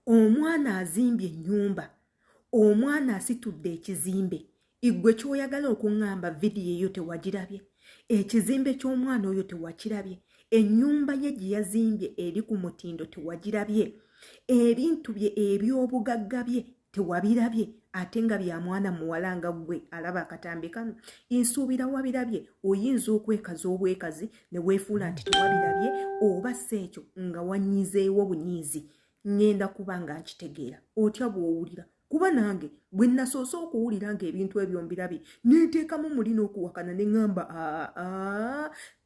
omwana azimbye ennyumba, omwana asitudde ekizimbe, igwe ky'oyagala okuŋŋamba vidiyo eyo tewagirabye, ekizimbe ky'omwana oyo tewakirabye, ennyumba ye gye yazimbye eri ku mutindo tewagirabye, ebintu bye eby'obugagga bye tewabirabye, ate nga bya mwana muwala nga ggwe alaba akatambi kano. Nsuubira wabirabye, oyinza okwekaza obwekazi ne weefuula nti tewabirabye, oba si ekyo nga wanyiizeewo bunyiizi. Ngenda kuba nga nkitegeera otya bw'owulira, kuba nange bwe nasoose okuwulira nga ebintu ebyo mbirabye neeteekamu muli n'okuwakana ne ŋŋamba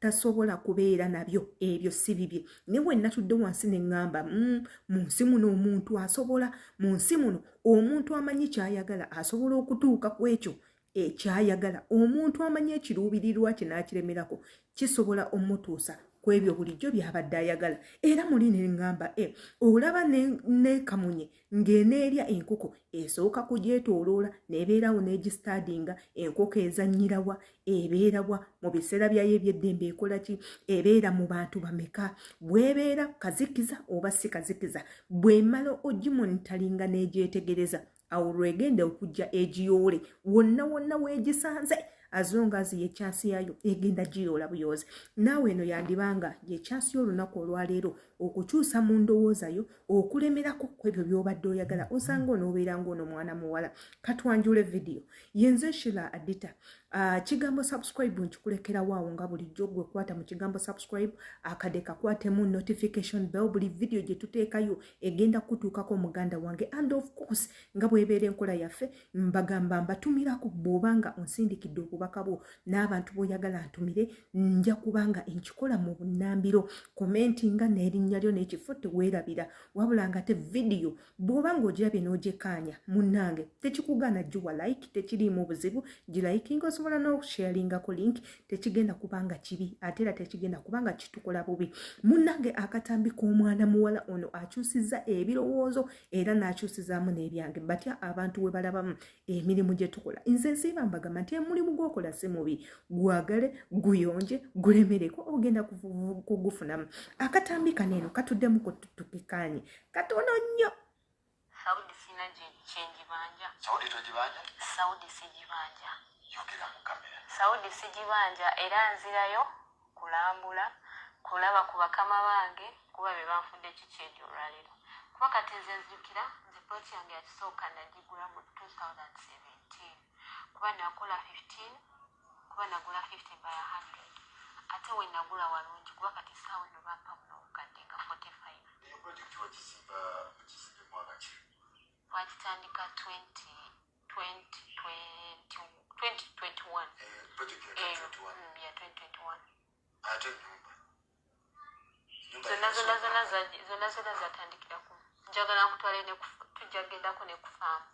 tasobola kubeera nabyo, ebyo si bibye. Ne bwe natudde wansi ne ŋŋamba mu nsi muno omuntu asobola, mu nsi muno omuntu amanyi ky'ayagala asobola okutuuka ku ekyo ekyayagala, omuntu amanyi ekiruubirirwa kye n'akiremerako kisobola omutuusa ku ebyo bulijjo by'abadde ayagala. Era muli ne ŋŋamba olaba ne kamunye ng'eneerya enkoko esooka kugyetooloola n'ebeerawo n'egisitaadinga, enkoko ezannyirawa, ebeerawa mu biseera byayo eby'eddembe, ekola ki, ebeera mu bantu bameka, bw'ebeera kazikiza oba si kazikiza, bw'emala ogimonitalinga n'egyetegereza, awo lwegenda okujja egiyoole wonna wonna weegisanze, azonga aziye chansi yayo egenda giyoola buyoozi. Naawe eno yandibanga ye chansi y'olunaku olwaleero okukyusa mu ndowooza yo, okulemerako ku ebyo by'obadde oyagala, osanga onoobeera ng'ono mwana muwala. Katwanjule vidiyo. Yenze Sheila Adita. Kigambo subscribe nkikulekerawo awo nga bulijjo, gwe kwata mu kigambo subscribe, akade kakwatemu notification bell, buli video gye tuteekayo egenda kutuukako muganda wange. And of course nga bw'ebeera enkola yaffe, mbagamba mbatumirako bw'obanga onsindikidde obubaka bwo n'abantu b'oyagala ntumire, nja kubanga enkikola mu bunnambiro. Commentinga n'erinnya lyo n'ekifo teweerabira, wabula nga te video bw'obanga ogirabye n'ogyekaanya munnange tekikugaana giwa like, tekiriimu buzibu, gilaikinga, osobola n'okusharingako link, tekigenda kubanga kibi ate era tekigenda kubanga kitukola bubi. Munnange akatambi k'omwana muwala ono akyusizza ebirowoozo era n'akyusizaamu n'ebyange. Batya abantu we balabamu emirimu gye tukola. Nze nsiiba mbagamba nti omulimu gw'okola si mubi, gwagale, guyonje, gulemereko, ogenda kugufunamu. Akatambi kaneeno katuddemu kutukikaanye katono nnyo. Saudi sina kyenjibanja. Saudi tojibanja? Saudi sijibanja. Yogera mu kamera. Saudi sijibanja era nzirayo kulambula, kulaba ku bakama bange, kuba be banfudde ekikyejo olwaleero. Kuba kati nze nzijukira nze pooti yange yakisooka nagigula mu 2017. Kuba nakola 15, kuba nagula 50 by 100. Ate we nagula walungi kuba kati saawa eno bampa muno obukadde nga 45. Eyo projekiti wakizimba mukizimbe mwaka ki? Wakitandika 2021. Projekiti ya 2021? Ya 2021. Ate nyumba? Zonna zatandikira ku. Njagala nkutwale tujja gendako ne ku faamu.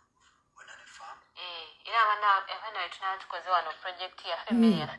Wena ne faamu? Era abaana we tunaba tukoze wano projekiti ya femera.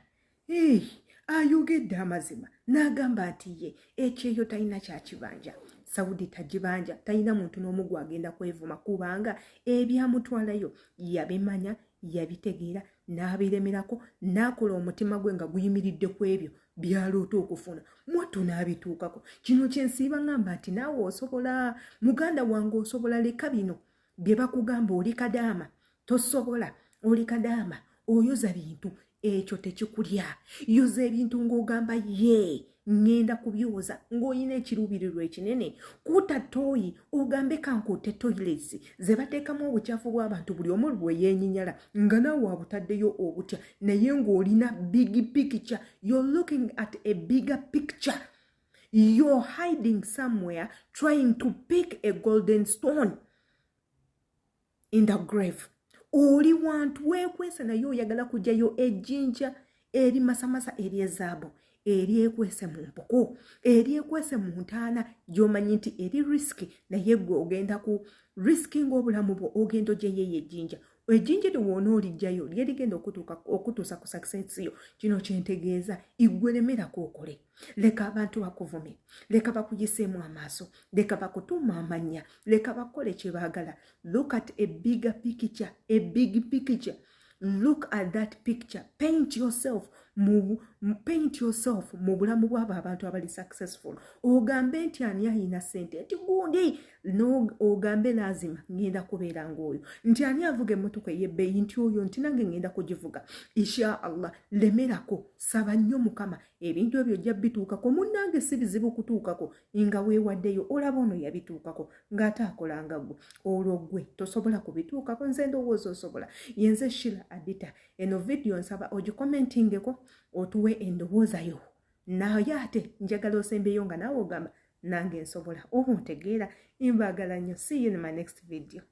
Ayogedde amazima n'agamba nti ye ekyeyo talina kyakibanja. Saudi tagibanja, talina muntu n'omu gwagenda kwevuma kubanga ebyamutwalayo yabimanya, yabitegeera, n'abiremerako, n'akola omutima gwe nga guyimiridde ku ebyo byaloota okufuna. Mwattu n'abituukako. Kino kyensiiba ngamba nti naawe osobola, muganda wange osobola, leka bino bye bakugamba oli Kadama, tosobola, oli Kadama, oyoza bintu, ekyo tekikulya. Yoza ebintu ng'ogamba ye ngenda kubyoza ng'olina ekiruubirirwa ekinene. Kuta toyi ogambe kankote toilets ze bateekamu obukyafu bw'abantu buli omu bwe yeenyinyala nga naawe abutaddeyo obutya, naye ng'olina big picture. You're looking at a bigger picture. You're hiding somewhere trying to pick a golden stone in the grave. Oli wantu weekwese naye oyagala kujjayo ejjinja eri masamasa ery'ezaabu, eryekwese mu mpuku, eryekwese mu ntaana, gy'omanyi nti eri risiki, naye gwe ogenda ku risiki ng'obulamu bwo, ogenda ogyeyo ejjinja. Ejjinja lyowoona olijjayo lye ligenda okutuusa ku success yo. Kino kyentegeeza igwe lemerako okole. Leka abantu bakuvume, leka bakuyiseemu amaaso, leka bakutuuma amannya, leka bakole kye baagala. Look at a bigger picture, a big picture. Look at that picture. Paint yourself paint yourself mu bulamu bw'abo abantu abali successful. Ogambe nti ani ayina ssente nti gundi ogambe lazima ngenda kubeera ng'oyo, nti ani avuga emmotoka ey'ebbeeyi nti oyo nti nange ngenda kugivuga. Insha Allah lemerako, saba nnyo Mukama ebintu ebyo ojja bituukako. Munnange si bizibu kutuukako nga weewaddeyo, olaba ono yabituukako ng'ate akolanga gwe, olwo gwe tosobola kubituukako. Nze ndowooza osobola. Yenze Sheila Adita, eno video nsaba ogikomentingeko otuwe endowooza yo, naye ate njagala osembeyo nga naawe ogamba nange nsobola. Oba ontegeera. Imbaagala nnyo. See you in my next video.